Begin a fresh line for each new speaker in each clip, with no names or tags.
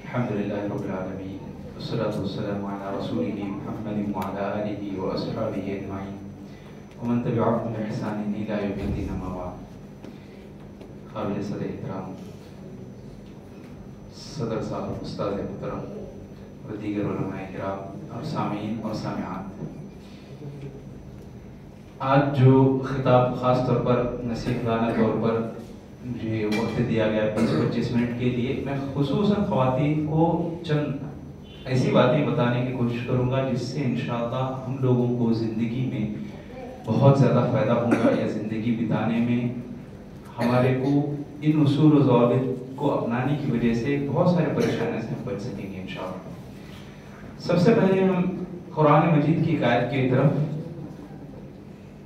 الحمدللہ رب العالمین والصلاة والسلام علی رسولہ محمد وعلی آلہ واصحابہ اجمعین ومن تبعهم بإحسان إلی یوم الدین اما بعد. قابل صدر احترام صدر صاحب، استاد محترم اور دیگر علماء کرام اور سامعین اور سامعات، آج جو خطاب خاص طور پر نصیحتانہ طور پر مجھے وقت دیا گیا 20-25 منٹ کے لیے، میں خصوصاً خواتین کو چند ایسی باتیں بتانے کی کوشش کروں گا جس سے انشاءاللہ ہم لوگوں کو زندگی میں بہت زیادہ فائدہ ہوگا، یا زندگی بتانے میں ہمارے کو ان اصول و ضوابط کو اپنانے کی وجہ سے بہت سارے پریشانیوں سے ہم بچ سکیں گے انشاءاللہ. سب سے پہلے ہم قرآن مجید کی ایک آیت کی طرف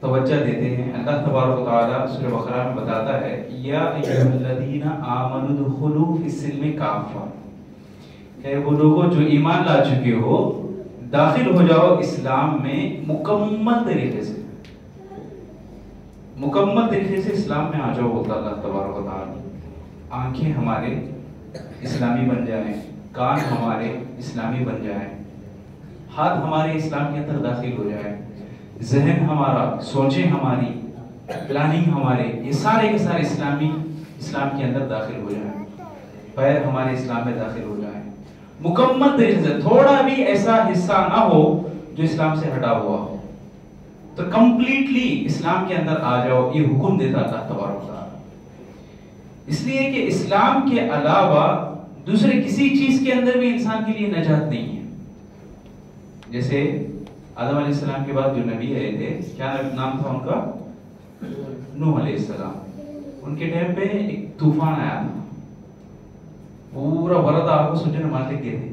توجہ دیتے ہیں. اللہ تبارک و تعالیٰ سورہ بقرہ میں بتاتا ہے یا ایھا الذین آمنوا ادخلوا فی السلم کافہ، کہ وہ لوگوں جو ایمان لا چکے ہو داخل ہو جاؤ اسلام میں مکمل طریقے سے، مکمل طریقے سے اسلام میں آ جاؤ. بولتا اللہ تبارک و تعالیٰ آنکھیں ہمارے اسلامی بن جائیں، کان ہمارے اسلامی بن جائیں، ہاتھ ہمارے اسلام کے اندر داخل ہو جائیں، ذہن ہمارا، سوچیں ہماری، پلاننگ ہمارے، یہ سارے کے سارے اسلام کے اندر داخل ہو جائیں، پیر ہمارے اسلام میں داخل ہو جائیں مکمل طریقے سے، تھوڑا بھی ایسا حصہ نہ ہو جو اسلام سے ہٹا ہوا ہو. تو کمپلیٹلی اسلام کے اندر آ جاؤ، یہ حکم دیتا اللہ تبارک و تعالیٰ. اس لیے کہ اسلام کے علاوہ دوسرے کسی چیز کے اندر بھی انسان کے لیے نجات نہیں ہے. جیسے آدم علیہ السلام کے بعد جو نبی آئے تھے، کیا نام تھا ان کا؟ نوح علیہ السلام. ان کے ٹائم پہ ایک طوفان آیا تھا، پورا ورد آپ کو سوچنے مار لگ گئے تھے،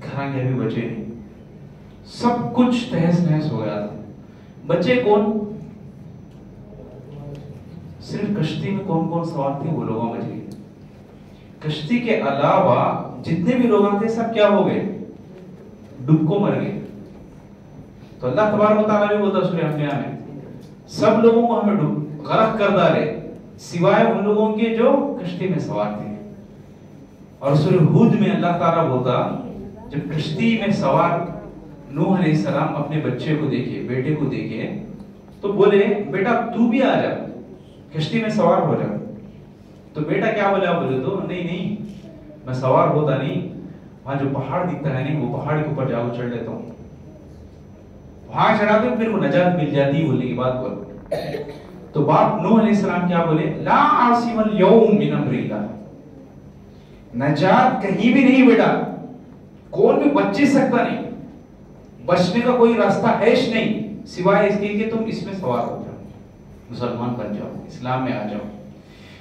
گھراں کے بھی بچے نہیں، سب کچھ تہس نہس ہو گیا تھا. بچے کون؟ صرف کشتی میں کون کون سوار تھے وہ لوگوں بچ گئے. کشتی کے علاوہ جتنے بھی لوگ تھے سب کیا ہو گئے؟ ڈوب کو مر گئے. تو اللہ تبارک و تعالیٰ بھی بولتا سورہ انبیاء میں سب لوگوں کو ہمیں غرق کر ڈالے سوائے ان لوگوں کے جو کشتی میں سوار تھے. اور سورہ ہود میں اللہ تعالیٰ بولتا جب کشتی میں سوار نوح علیہ السلام اپنے بچے کو دیکھے، بیٹے کو دیکھے، تو بولے بیٹا تو بھی آ جا، کشتی میں سوار ہو جا. تو بیٹا کیا بولا؟ بولے تو نہیں میں سوار ہوتا نہیں، وہاں جو پہاڑ دکھتا ہے نہیں وہ پہاڑ کے اوپر جاؤ چڑھ لیتا ہوں، وہاں چڑھاتے پھر وہ نجات مل جاتی. بولنے کی بات بول. تو باپ نوح علیہ السلام کیا بولے؟ لا عاصم اليوم من امر اللہ، نجات کہیں بھی نہیں بیٹا، کون بھی بچ سکتا نہیں، بچنے کا کوئی راستہ ہیش نہیں سوائے اس کے کہ تم اس میں سوار ہو جاؤ، مسلمان بن جاؤ، اسلام میں آ جاؤ.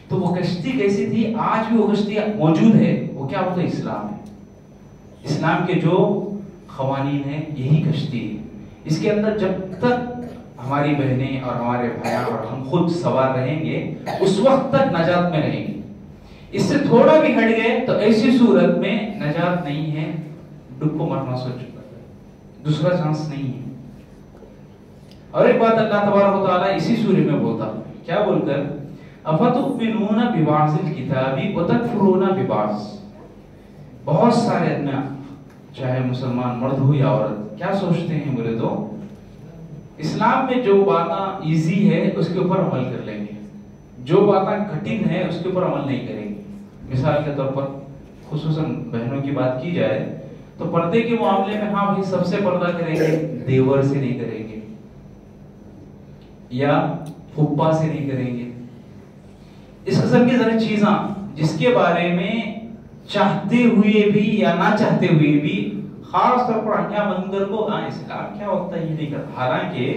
تو وہ کشتی کیسی تھی؟ آج بھی وہ کشتی موجود ہے. وہ کیا ہوتا ہے؟ اسلام ہے. اسلام کے جو قوانین ہیں یہی کشتی ہے. اس کے اندر جب تک ہماری بہنیں اور ہمارے بھائی اور ہم خود سوار رہیں گے اس وقت تک نجات میں رہیں گے. اس سے تھوڑا بھی ہٹ گئے تو ایسی صورت میں نجات نہیں ہے، ڈوب کو مرنا سوچ چکا، دوسرا چانس نہیں ہے. اور ایک بات اللہ تبارک و تعالیٰ اسی سورے میں بولتا، کیا بول کر؟ افتؤمنون ببعض الکتاب وتکفرون ببعض. بہت سارے ادنا چاہے مسلمان مرد ہو یا عورت کیا سوچتے ہیں؟ بولے تو اسلام میں جو باتیں ایزی ہے اس کے اوپر عمل کر لیں گے، جو باتیں کٹھن ہے اس کے اوپر عمل نہیں کریں گے. مثال کے طور پر خصوصاً بہنوں کی بات کی جائے تو پردے کے معاملے میں ہاں بھائی سب سے پردہ کریں گے، دیور سے نہیں کریں گے یا پھپھا سے نہیں کریں گے. اس قسم کی ذرا چیزاں جس کے بارے میں چاہتے ہوئے بھی یا نہ چاہتے ہوئے بھی خاص طور پر آنکھیں بند کر کو اسلام کیا ہوتا ہے یہ نہیں کرتا. حالانکہ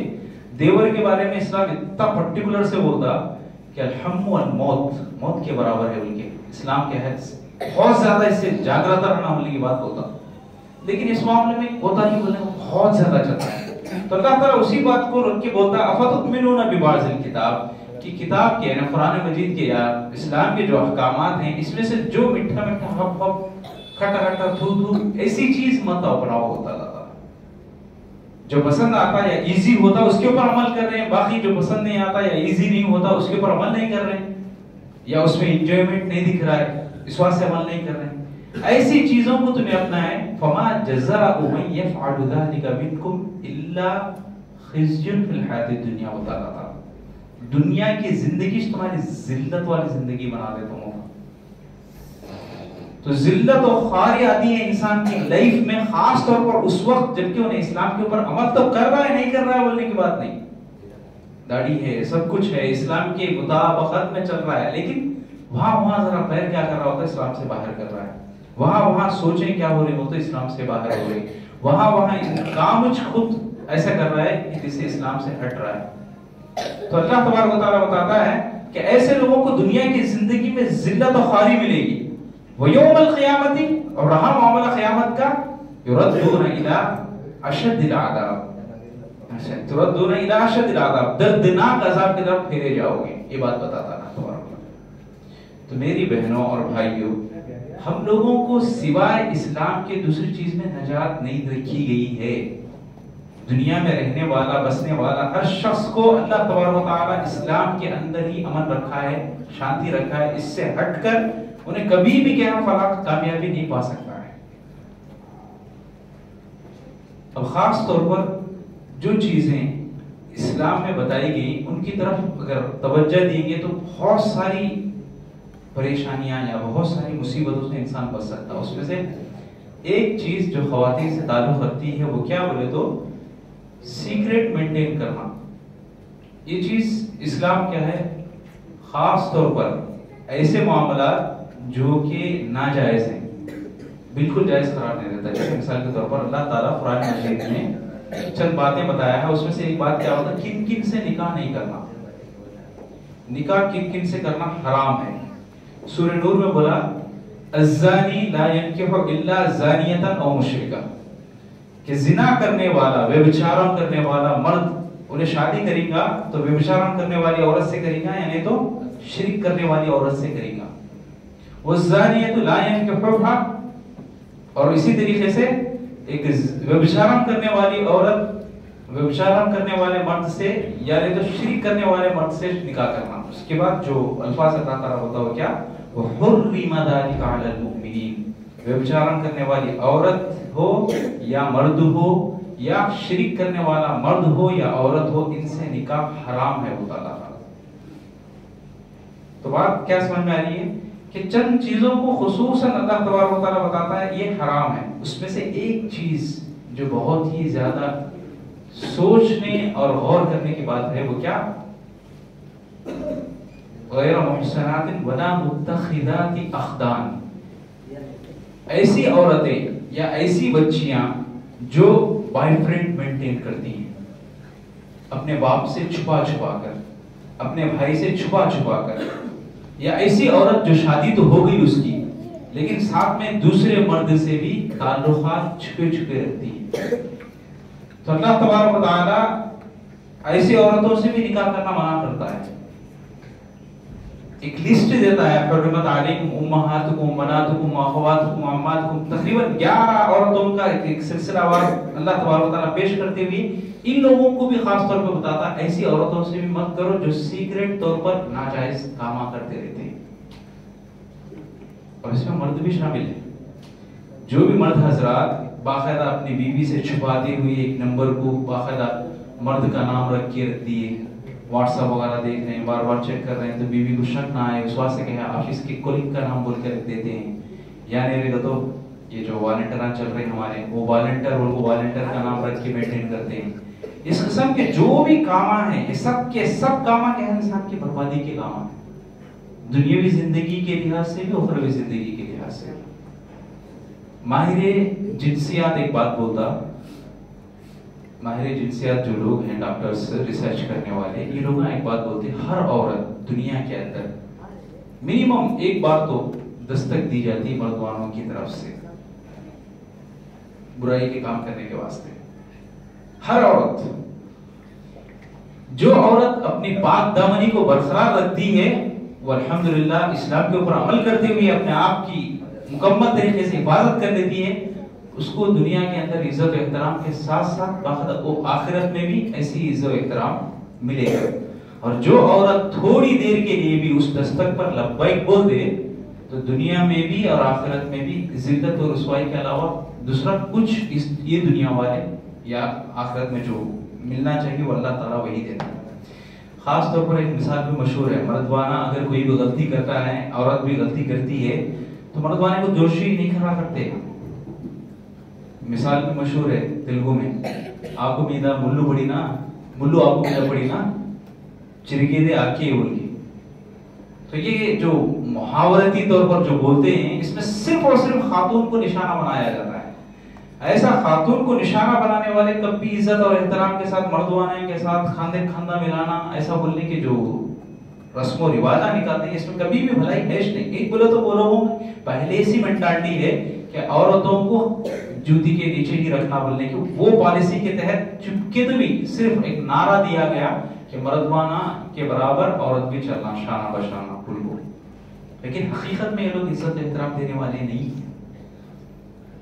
دیور کے بارے میں اسلام اتنا پرٹیکولر سے بولتا کہ الحم والموت، موت کے برابر ہے. ان کے اسلام کے حد سے بہت زیادہ اس سے جاگرتا رہنا ہونے کی بات ہوتا، لیکن اس معاملے میں ہوتا ہی بولنے کو بہت زیادہ چلتا ہے. تو اللہ تعالیٰ اسی بات کو رکھ کے بولتا افتؤمنون ببعض الکتاب، کہ کتاب کے یعنی قرآن مجید کے یا اسلام کے جو احکامات ہیں اس میں سے جو میٹھا میٹھا ہپ ہپ کھٹا کھٹا تھو تھو ایسی چیز مت اپناؤ. ہوتا اللہ تعالیٰ جو پسند آتا یا ایزی ہوتا اس کے اوپر عمل کر رہے ہیں، باقی جو پسند نہیں آتا یا ایزی نہیں ہوتا اس کے اوپر عمل نہیں کر رہے ہیں، یا اس میں انجوائمنٹ نہیں دکھ رہا ہے اس واسطے عمل نہیں کر رہے ہیں. ایسی چیزوں کو تمہیں اپنائیں. فما جزاء من يفعل ذلك منكم الا خزي في الحیاۃ الدنیا. وتعالی دنیا کی زندگی تمہاری ذلت والی زندگی بنا دیتا ہوں. تو ذلت و خواری آتی ہے انسان کی لائف میں خاص طور پر اس وقت جبکہ انہیں اسلام کے اوپر عمل تو کر رہا ہے نہیں کر رہا ہے بولنے کی بات نہیں. داڑھی ہے, سب کچھ ہے, اسلام کے مطابقت میں چل رہا ہے, لیکن وہاں ذرا پیر کیا کر رہا ہوتا ہے, اسلام سے باہر کر رہا ہے. وہاں سوچیں کیا ہو رہی ہو تو اسلام سے باہر ہو رہی. وہاں کام خود ایسا کر رہا ہے کہ جسے اسلام سے ہٹ رہا ہے. تو اللہ تبارک و تعالیٰ بتاتا ہے کہ ایسے لوگوں کو دنیا کی زندگی میں ذلت و خواری ملے گی. وَيَوْمَ الْقِيَامَةِ, اور رہا معاملہ قیامت کا, يُرَدُّونَ إِلَىٰ أَشَدِّ الْعَذَابِ, تُرَدُّونَ إِلَىٰ أَشَدِّ الْعَذَابِ, دردناک عذاب کی طرف پھیرے جاؤ گے. یہ بات بتاتا ہے تبارک و تعالیٰ. تو میری بہنوں اور بھائیوں, ہم لوگوں کو سوائے اسلام کے دوسری چیز میں نجات نہیں رکھی گئی ہے. دنیا میں رہنے والا, بسنے والا ہر شخص کو اللہ تبارک و تعالیٰ اسلام کے اندر ہی امن رکھا ہے, شانتی رکھا ہے. اس سے ہٹ کر انہیں کبھی بھی کیا فلاح کامیابی نہیں پا سکتا ہے. اب خاص طور پر جو چیزیں اسلام میں بتائی گئی ان کی طرف اگر توجہ دیں گے تو بہت ساری پریشانیاں یا بہت ساری مصیبتوں سے انسان بچ سکتا ہے. اس میں سے ایک چیز جو خواتین سے تعلق رکھتی ہے وہ کیا بولے تو سیکریٹ مینٹین کرنا. یہ چیز اسلام کیا ہے, خاص طور پر ایسے معاملات جو کہ ناجائز ہیں بالکل جائز قرار نہیں دیتا. جیسے مثال کے طور پر اللہ تعالیٰ قرآن مجید میں چند باتیں بتایا ہے, اس میں سے ایک بات کیا ہوتا ہے, کن کن سے نکاح نہیں کرنا. نکاح کن کن سے کرنا حرام ہے. سورہ نور میں بولا الزانی لا ينکح الا زانیتا او مشرکا, کہ زنا کرنے والا, ویبچارن کرنے والا مرد انہیں شادی کرے گا تو ویبچارن کرنے والی عورت سے کرے گا, یعنی تو شرک کرنے والی عورت سے کرے گا. والزانیۃ لا ينکحها, اور اسی طریقے سے ایک ویبچارن کرنے والی عورت ویبچارن کرنے والے مرد سے یعنی تو شرک کرنے والے مرد سے نکاح کرنا. اس کے بعد جو الفاظ اللہ تعالیٰ ہوتا ہے کیا, وحرم ذلک علی المؤمنین, ویبچارن کرنے والی عورت ہو یا مرد ہو یا شرک کرنے والا مرد ہو یا عورت ہو, ان سے نکاح حرام ہے ہوتا اللہ تعالیٰ. تو بات کیا سمجھ میں آ رہی ہے کہ چند چیزوں کو خصوصاً اللہ تبارک و تعالیٰ بتاتا ہے یہ حرام ہے. اس میں سے ایک چیز جو بہت ہی زیادہ سوچنے اور غور کرنے کی بات ہے وہ کیا, غیر محسنات ولا متخذات اخدان, ایسی عورتیں یا ایسی بچیاں جو بوائے فرینڈ مینٹین کرتی ہیں اپنے باپ سے چھپا چھپا کر, اپنے بھائی سے چھپا چھپا کر, یا ایسی عورت جو شادی تو ہو گئی اس کی لیکن ساتھ میں دوسرے مرد سے بھی تعلقات چھپے چھپے رکھتی ہے. تو اللہ تبارک و تعالیٰ ایسی عورتوں سے بھی نکاح کرنا منع کرتا ہے. ایک لسٹ دیتا ہے, حرمت علیکم امہاتکم بناتکم اخواتکم عماتکم, تقریباً 11 عورتوں کا ایک سلسلہ وار اللہ تبارک و تعالیٰ پیش کرتے ہوئے ان لوگوں کو بھی خاص طور پہ بتاتا ہے ایسی عورتوں سے بھی مت کرو جو سیکریٹ طور پر ناجائز کام کرتے رہتے ہیں. اور اس میں مرد بھی شامل ہے. جو بھی مرد حضرات باقاعدہ اپنی بیوی سے چھپاتے ہوئے ایک نمبر کو باقاعدہ مرد کا نام رکھ کے رکھ دیے, واٹس ایپ وغیرہ دیکھ رہے ہیں, بار بار چیک کر رہے ہیں, تو بیوی کو شک نہ آئے اس واسطے کہ آفس کے کولنگ کا نام بول کے رکھ دیتے ہیں. یعنی تو یہ جو والنٹیئر چل رہے ہیں ہمارے, وہ والنٹیئر کا نام رکھ کے مینٹین کرتے ہیں. اس قسم کے جو بھی کام ہیں یہ سب کے سب کام کیا ہے, انسان کی بربادی کے کام ہیں, دنیاوی زندگی کے لحاظ سے بھی اخروی زندگی کے لحاظ سے. ماہر جنسیات ایک بات بولتا, ماہر جنسیات جو لوگ ہیں, ڈاکٹرز, ریسرچ کرنے والے, یہ لوگ ایک بات بولتے ہیں, ہر عورت دنیا کے اندر منیمم ایک بار تو دستک دی جاتی مردوانوں کی طرف سے برائی کے کام کرنے کے واسطے. ہر عورت, جو عورت اپنی پاک دامنی کو برقرار رکھتی ہے وہ الحمدللہ اسلام کے اوپر عمل کرتے ہوئے اپنے آپ کی مکمل طریقے سے حفاظت کر لیتی ہے, اس کو دنیا کے اندر عزت و احترام کے ساتھ ساتھ آخرت میں بھی ایسی عزت و احترام ملے گا. اور جو عورت تھوڑی دیر کے لیے بھی اس دستک پر لبیک بول دے تو دنیا میں بھی اور آخرت میں بھی ذلت اور رسوائی کے علاوہ دوسرا کچھ یہ دنیا والے یا آخرت میں جو ملنا چاہیے وہ اللہ تعالیٰ وہی دیتا ہے. خاص طور پر ایک مثال بھی مشہور ہے، مردوانہ اگر کوئی بھی غلطی کرتا ہے، عورت بھی غلطی کرتی ہے تو مردوانے کو دوشی نہیں کھڑا کرتے. مثال بھی مشہور ہے تیلگو میں، آپ کو میدہ ملو پڑی نا، ملو آپ کو میدہ پڑی نا چرگے دے آکے بول کے. تو یہ جو محاورتی طور پر جو بولتے ہیں اس میں صرف اور صرف خاتون کو نشانہ بنایا جاتا ہے. ایسا خاتون کو نشانہ بنانے والے کبھی عزت اور احترام کے ساتھ مردوانے کے ساتھ خاندے کھاندہ ملانا، ایسا بولنے کے جو رسم و رواجہ نکالتے ہیں اس میں کبھی بھی بھلائی ہے نہیں. ایک بولے تو بولو ہوں پہلے سی مینٹالٹی ہے کہ عورتوں کو جوتی کے نیچے ہی رکھنا بولنے کی، وہ پالیسی کے تحت چپکے تو بھی صرف ایک نعرہ دیا گیا کہ مردوانہ کے برابر عورت بھی چلنا شانہ بشانہ پھول کو، لیکن حقیقت میں یہ لوگ عزت احترام دینے والے نہیں ہیں.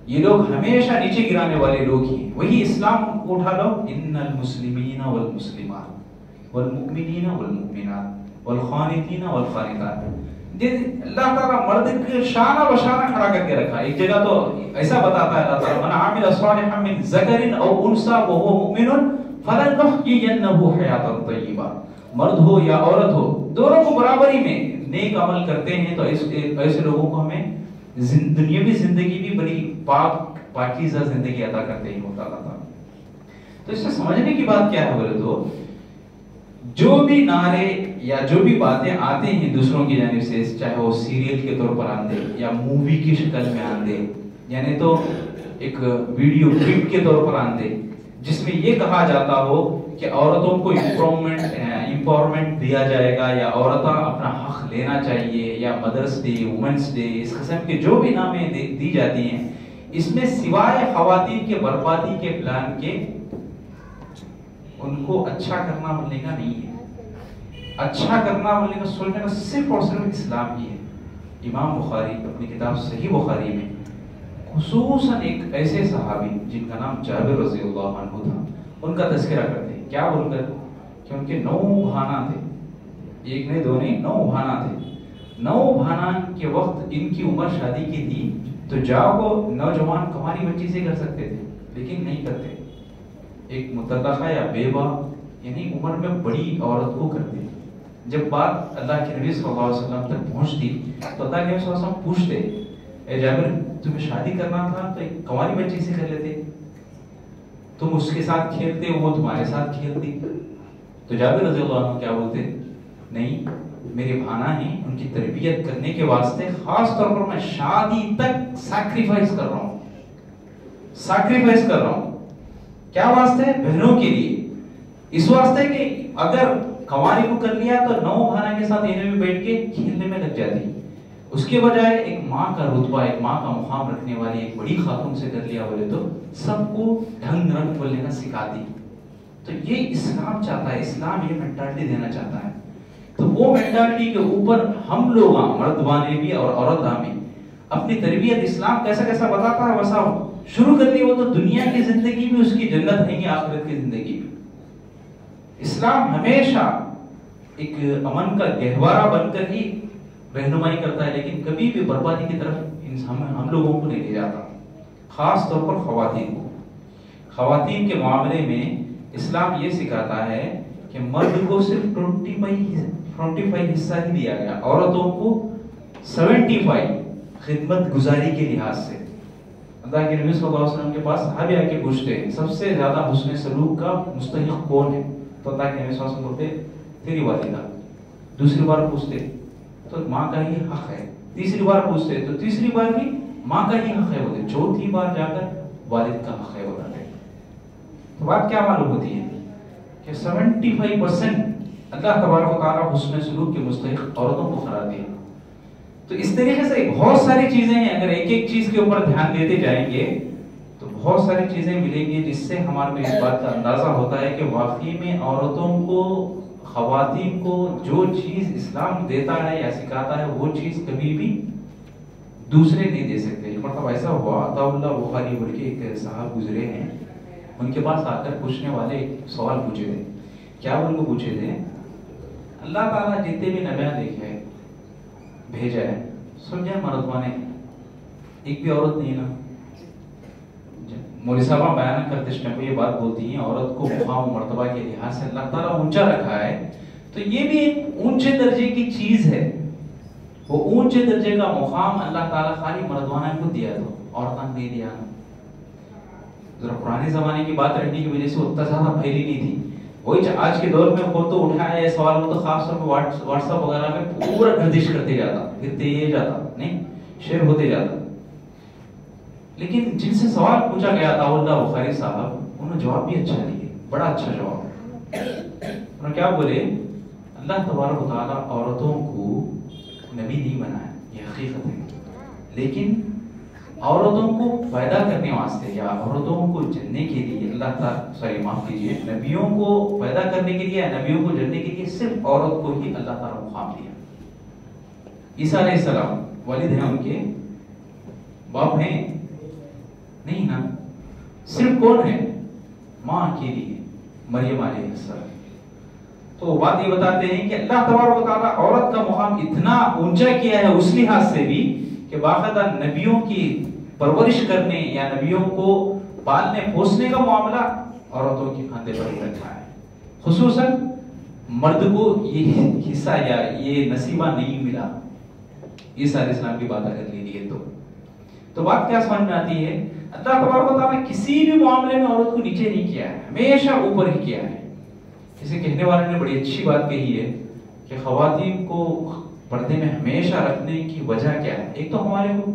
یہ لوگ ہمیشہ نیچے گرانے والے لوگ ہیں. وہی اسلام کو اٹھا لو، ان المسلمین والمسلمات والمؤمنین والمؤمنات والخانتین والخانتات. اللہ تعالیٰ مرد کے شانہ بشانہ کھڑا کر کے رکھا. ایک جگہ تو ایسا بتاتا ہے اللہ تعالیٰ، من عامل صالحا من ذکر او انثى وهو مؤمن فلنحيينه حیاتا طیبہ. مرد ہو یا عورت ہو دونوں کو برابری میں نیک عمل کرتے ہیں تو ایسے لوگوں کو ہمیں دنیاوی زندگی بھی بڑی پاکیزہ زندگی عطا کرتے ہیں اللہ تعالیٰ. تو اس سے سمجھنے کی بات کیا ہے بولے تو جو بھی نعرے یا جو بھی باتیں آتے ہیں دوسروں کی جانب سے، چاہے وہ سیریل کے طور پر آندے یا مووی کی شکل میں آندے، یعنی تو ایک ویڈیو کلپ کے طور پر آندے جس میں یہ کہا جاتا ہو کہ عورتوں کو امپاورمنٹ دیا جائے گا یا عورتیں اپنا حق لینا چاہیے، یا مدرس ڈے، وومنس ڈے، اس قسم کے جو بھی نامیں دی جاتی ہیں، اس میں سوائے خواتین کے بربادی کے پلان کے ان کو اچھا کرنا بولنے کا نہیں ہے. اچھا کرنا بولنے کا سوچنے کا صرف اور صرف اسلام ہی ہے. امام بخاری اپنی کتاب صحیح بخاری میں خصوصاً ایک ایسے صحابی جن کا نام جابر رضی اللہ عنہ تھا، ان کا تذکرہ کرتے ہیں. کیا بول کر کہ ان کے 9 بھانا تھے، ایک نہیں دو نہیں 9 بھانا تھے. 9 بھانا کے وقت ان کی عمر شادی کی تھی تو جاؤ کو نوجوان کماری بچی سے کر سکتے تھے لیکن نہیں کرتے. ایک متطلقہ یا بیوہ یعنی عمر میں بڑی عورت کو کرتے. جب بات اللہ کے نبی صلی اللہ علیہ وسلم تک پہنچتی تو اللہ کے نبی صلی اللہ علیہ وسلم پوچھتے، اے جابر تمہیں شادی کرنا تھا تو ایک کنواری بچی سے کر لیتے، تم اس کے ساتھ کھیلتے وہ تمہارے ساتھ کھیلتی. تو جابر رضی اللہ عنہ کیا بولتے، نہیں میرے بھانا ہیں، ان کی تربیت کرنے کے واسطے خاص طور پر میں شادی تک سیکریفائس کر رہا ہوں. سیکریفائس کر رہا ہوں کیا واسطے؟ بہنوں کے لیے. اس واسطے کہ اگر کنواری کو کر لیا تو 9 بھانا کے ساتھ انہیں بھی بیٹھ کے کھیلنے میں لگ جاتی. اس کے بجائے ایک ماں کا رتبہ، ایک ماں کا مقام رکھنے والی ایک بڑی خاتون سے کر لیا بولے تو سب کو ڈھنگ رنگ بولنے کا سکھاتی. تو یہ اسلام چاہتا ہے، اسلام یہ مینٹالٹی دینا چاہتا ہے. تو وہ مینٹالٹی کے اوپر ہم لوگ مردوانے بھی اور عورتاں بھی اپنی تربیت اسلام کیسا کیسا بتاتا ہے ویسا شروع کر لی ہو تو دنیا کی زندگی بھی اس کی جنت ہے گی، آخرت کی زندگی بھی. اسلام ہمیشہ ایک امن کا گہوارہ بن کر ہی رہنمائی کرتا ہے لیکن کبھی بھی بربادی کی طرف ہم لوگوں کو نہیں لے جاتا. خاص طور پر خواتین کو. خواتین کے معاملے میں اسلام یہ سکھاتا ہے کہ مرد کو صرف 25 حصہ ہی دیا گیا، عورتوں کو 75 خدمت گزاری کے لحاظ سے. اللہ کے نبی صلی اللہ علیہ وسلم کے پاس صحابی آ کے پوچھتے ہیں سب سے زیادہ حسن سلوک کا مستحق کون ہے؟ تو اللہ کے نبی صلی اللہ علیہ وسلم بولتے تیری والدہ. دوسری بار پوچھتے تو ماں کا ہی حق ہے. تیسری بار پوچھتے تو تیسری بار بھی ماں کا ہی حق ہے بولتے. چوتھی بار جا کر والد کا حق ہے بولتے. تو بات کیا معلوم ہوتی ہے کہ 75% اللہ تبارک و تعالیٰ حسن سلوک کے مستحق عورتوں کو قرار دیا. تو اس طریقے سے بہت ساری چیزیں ہیں، اگر ایک ایک چیز کے اوپر دھیان دیتے جائیں گے تو بہت ساری چیزیں ملیں گی جس سے ہمارے کو اس بات کا اندازہ ہوتا ہے کہ واقعی میں عورتوں کو، خواتین کو جو چیز اسلام دیتا ہے یا سکھاتا ہے وہ چیز کبھی بھی دوسرے نہیں دے سکتے. ایک مرتبہ ایسا ہوا، عطا اللہ بخاری بول کے ایک صاحب گزرے ہیں، ان کے پاس آ کر پوچھنے والے سوال پوچھے تھے. کیا ان کو پوچھے تھے؟ اللہ تعالیٰ جتنے بھی نبیاں دیکھے بھیجا ہے سمجھے مردوانے ایک بھی عورت نہیں نا. مولوی صاحبہ بیان کرتے اس ٹائم پہ یہ بات بولتی ہیں عورت کو مقام و مرتبہ کے لحاظ سے اللہ تعالیٰ اونچا رکھا ہے, تو یہ بھی ایک اونچے درجے کی چیز ہے. وہ اونچے درجے کا مقام اللہ تعالیٰ خالی مردوانہ کو دیا, تو عورتوں نے دیا نا. ذرا پرانے زمانے کی بات رہنے کی وجہ سے اتنا زیادہ پھیلی نہیں تھی. وہی آج کے دور میں خود تو اٹھایا یہ سوال ہو تو خاص طور پہ واٹس ایپ وغیرہ میں پورا گردش کرتے جاتا, پھرتے یہ جاتا, نہیں شیئر ہوتے جاتا. لیکن جن سے سوال پوچھا گیا تھا اللہ بخاری صاحب, انہوں نے جواب بھی اچھا دیے, بڑا اچھا جواب. انہوں نے کیا بولے, اللہ تبارک و تعالیٰ عورتوں کو نبی نہیں بنایا, یہ حقیقت ہے, لیکن عورتوں کو پیدا کرنے واسطے یا عورتوں کو جننے کے لیے اللہ تعالیٰ معاف کیجیے, نبیوں کو پیدا کرنے کے لیے, نبیوں کو جننے کے لیے صرف عورت کو ہی اللہ تعالیٰ مقام دیا. عیسیٰ علیہ السلام والد ہیں, ان کے باپ ہیں نہیں نا, صرف کون ہے, ماں کے لیے مریم علیہ السلام. تو بات یہ بتاتے ہیں کہ اللہ تبارک و تعالیٰ عورت کا مقام اتنا اونچا کیا ہے اس لحاظ سے بھی کہ باقاعدہ نبیوں کی پرورش کرنے یا نبیوں کو پالنے پوسنے کا معاملہ عورتوں کے کھاندے پر ہی رکھا ہے. خصوصاً مرد کو یہ حصہ یا یہ نصیبہ نہیں ملا. عیسیٰ علیہ السلام کی بات اگر لے لیے تو بات کیا سمجھ میں آتی ہے, اللہ تبارک و تعالیٰ کسی بھی معاملے میں عورت کو نیچے نہیں کیا ہے, ہمیشہ اوپر ہی کیا ہے. کسی کہنے والے نے بڑی اچھی بات کہی ہے کہ خواتین کو پردے میں ہمیشہ رکھنے کی وجہ کیا ہے. ایک تو ہمارے کو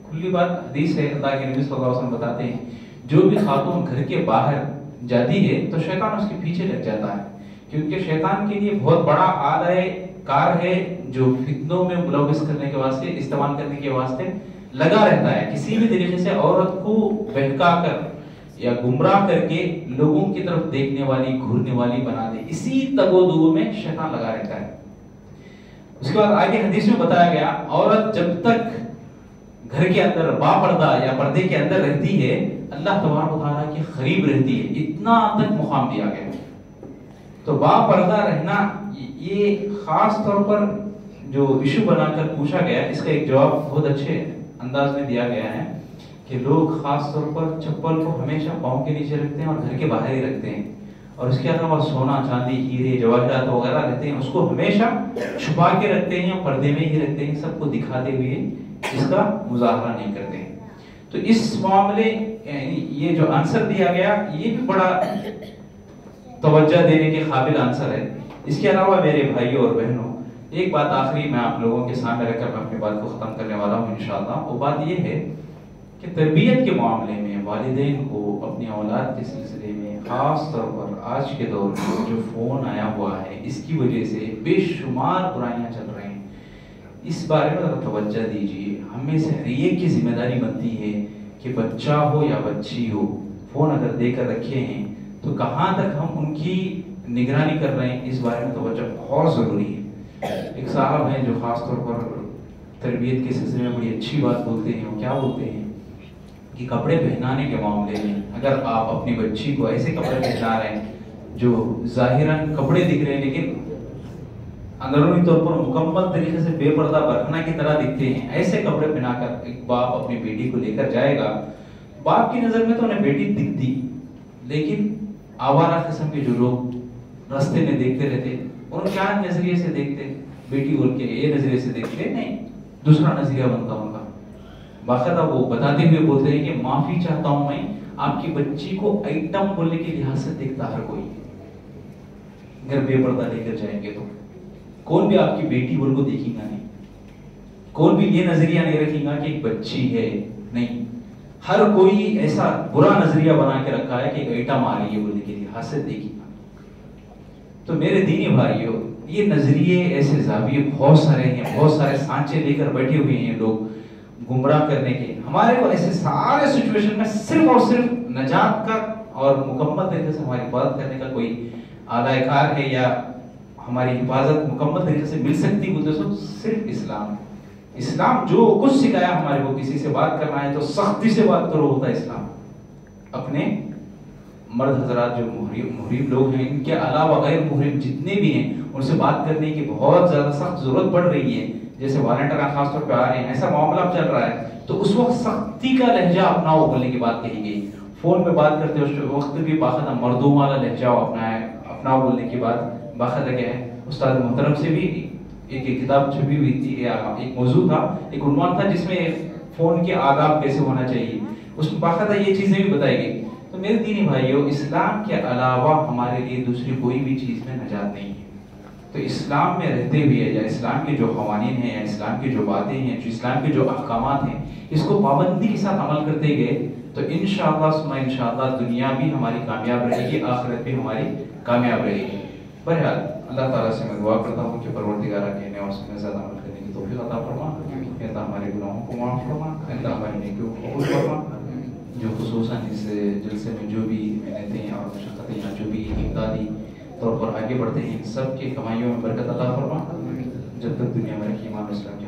کھلی بات حدیث ہے, اللہ کے نبی صلی اللہ علیہ وسلم بتاتے ہیں جو بھی خاتون گھر کے باہر جاتی ہے تو شیطان اس کے پیچھے لگ جاتا ہے, کیونکہ شیطان کے لیے بہت بڑا آلہ کار ہے جو فتنوں میں ملوث کرنے کے واسطے, استعمال کرنے کے واسطے لگا رہتا ہے. کسی بھی طریقے سے عورت کو بہکا کر یا گمراہ کر کے لوگوں کی طرف دیکھنے والی, گھورنے والی بنا دے, اسی تگ و دو میں شیطان لگا رہتا ہے. اس کے بعد آگے حدیث میں بتایا گیا عورت جب تک گھر کے اندر با پردہ یا پردے کے اندر رہتی ہے اللہ تبارک و تعالیٰ کے قریب رہتی ہے, اتنا تک مقام دیا گیا. تو با پردہ رہنا یہ خاص طور پر جو ایشو بنا کر پوچھا گیا, اس کا ایک جواب بہت اچھے انداز میں دیا گیا ہے کہ لوگ خاص طور پر چپل کو ہمیشہ پاؤں کے نیچے رکھتے ہیں اور گھر کے باہر ہی رکھتے ہیں, اور اس کے علاوہ سونا چاندی ہیرے جواہرات وغیرہ رہتے ہیں اس کو ہمیشہ چھپا کے رکھتے ہیں, پردے میں ہی رکھتے ہیں, سب کو دکھاتے ہوئے اس کا مظاہرہ نہیں کرتے ہیں. تو اس معاملے یہ جو آنسر دیا گیا یہ بھی بڑا توجہ دینے کے قابل آنسر ہے. اس کے علاوہ میرے بھائیوں اور بہنوں, ایک بات آخری میں آپ لوگوں کے سامنے رکھ کر میں اپنی بات کو ختم کرنے والا ہوں انشاءاللہ. وہ بات یہ ہے کہ تربیت کے معاملے میں والدین کو اپنی اولاد کے سلسلے میں خاص طور پر آج کے دور میں جو فون آیا ہوا ہے اس کی وجہ سے بے شمار برائیاں چل رہی ہیں, اس بارے میں ذرا توجہ دیجیے. ہم میں سے ہر ایک کی ذمہ داری بنتی ہے کہ بچہ ہو یا بچی ہو, فون اگر دے کر رکھے ہیں تو کہاں تک ہم ان کی نگرانی کر رہے ہیں, اس بارے میں توجہ بہت ضروری ہے. ایک صاحب ہیں جو خاص طور پر تربیت کے سلسلے میں بڑی اچھی بات بولتے ہیں. وہ کیا بولتے ہیں کہ کپڑے پہنانے کے معاملے میں اگر آپ اپنی بچی کو ایسے کپڑے پہنا رہے ہیں جو ظاہراً کپڑے دکھ رہے ہیں لیکن اندرونی طور پر مکمل طریقے سے بے پردہ برہنہ کی طرح دکھتے ہیں, ایسے کپڑے پہنا کر ایک باپ اپنی بیٹی کو لے کر جائے گا, باپ کی نظر میں تو انہیں بیٹی دکھتی, لیکن آوارہ قسم کے جو لوگ راستے میں دیکھتے رہتے ان کیا نظریے سے دیکھتے, بیٹی بول کے یہ نظریے سے دیکھتے نہیں, دوسرا نظریہ بنتا ان کا. باقاعدہ وہ بتاتے ہوئے بولتے ہیں کہ معافی چاہتا ہوں میں, آپ کی بچی کو آئٹم بولنے کے لحاظ سے دیکھتا ہر کوئی, اگر بے پردہ لے کر جائیں گے تو کون بھی آپ کی بیٹی بول کو دیکھیں گا نہیں, کون بھی یہ نظریہ نہیں رکھیں گا کہ ایک بچی ہے, نہیں, ہر کوئی ایسا برا نظریہ بنا کے رکھا ہے کہ ایک آئٹم آ رہی ہے بولنے کے لحاظ سے دیکھیں گا. تو میرے دینی بھائیوں, یہ نظریے ایسے زاویے بہت سارے ہیں, بہت سارے سانچے لے کر بیٹھے ہوئے ہیں لوگ گمراہ کرنے کے. ہمارے کو ایسے سارے سچویشن میں صرف اور صرف نجات کا اور مکمل طریقے سے ہماری حفاظت کرنے کا کوئی آلہ کار ہے یا ہماری حفاظت مکمل طریقے سے مل سکتی بولتے سو صرف اسلام. اسلام جو کچھ سکھایا ہمارے کو, کسی سے بات کرنا ہے تو سختی سے بات کرو ہوتا ہے اسلام. اپنے مرد حضرات جو محرم لوگ ہیں, ان کے علاوہ غیر محرم جتنے بھی ہیں ان سے بات کرنے کی بہت زیادہ سخت ضرورت پڑ رہی ہے. جیسے والنٹیئر خاص طور پہ آ رہے ہیں، ایسا معاملہ چل رہا ہے تو اس وقت سختی کا لہجہ اپناؤ بولنے کی بات کہی گئی. فون پہ بات کرتے اس وقت بھی باقاعدہ مردوں والا لہجہ اپناؤ بولنے کی بات باقاعدہ کیا ہے. استاد محترم سے بھی ایک کتاب چھپی ہوئی تھی، ایک موضوع تھا، ایک عنوان تھا جس میں فون کے آداب کیسے ہونا چاہیے، اس میں باقاعدہ یہ چیزیں بھی بتائی گئی. تو میرے دینی بھائیوں، اسلام کے علاوہ ہمارے لیے دوسری کوئی بھی چیز میں نجات نہیں ہے. تو اسلام میں رہتے ہوئے یا اسلام کے جو قوانین ہیں یا اسلام کی جو باتیں ہیں، جو اسلام کے جو احکامات ہیں، اس کو پابندی کے ساتھ عمل کرتے گئے تو انشاءاللہ ثم انشاءاللہ دنیا بھی ہماری کامیاب رہے گی، آخرت بھی ہماری کامیاب رہے گی. بہرحال اللہ تعالیٰ سے میں دعا کرتا ہوں کہ پروردگارہ کہنے اور سننے زیادہ عمل کرنے کی توفیق عطا فرما. اللہ ہمارے گناہوں کو معاف فرما، اللہ ہماری نیکیوں کو قبول فرما. جو خصوصاً اس جلسے میں جو بھی محنتیں اور مشقتیں یا جو بھی امدادی طور پر آگے بڑھتے ہیں، سب کی کمائیوں میں برکت عطا فرما. جب تک دنیا میں رکھی ایمان اسلام کی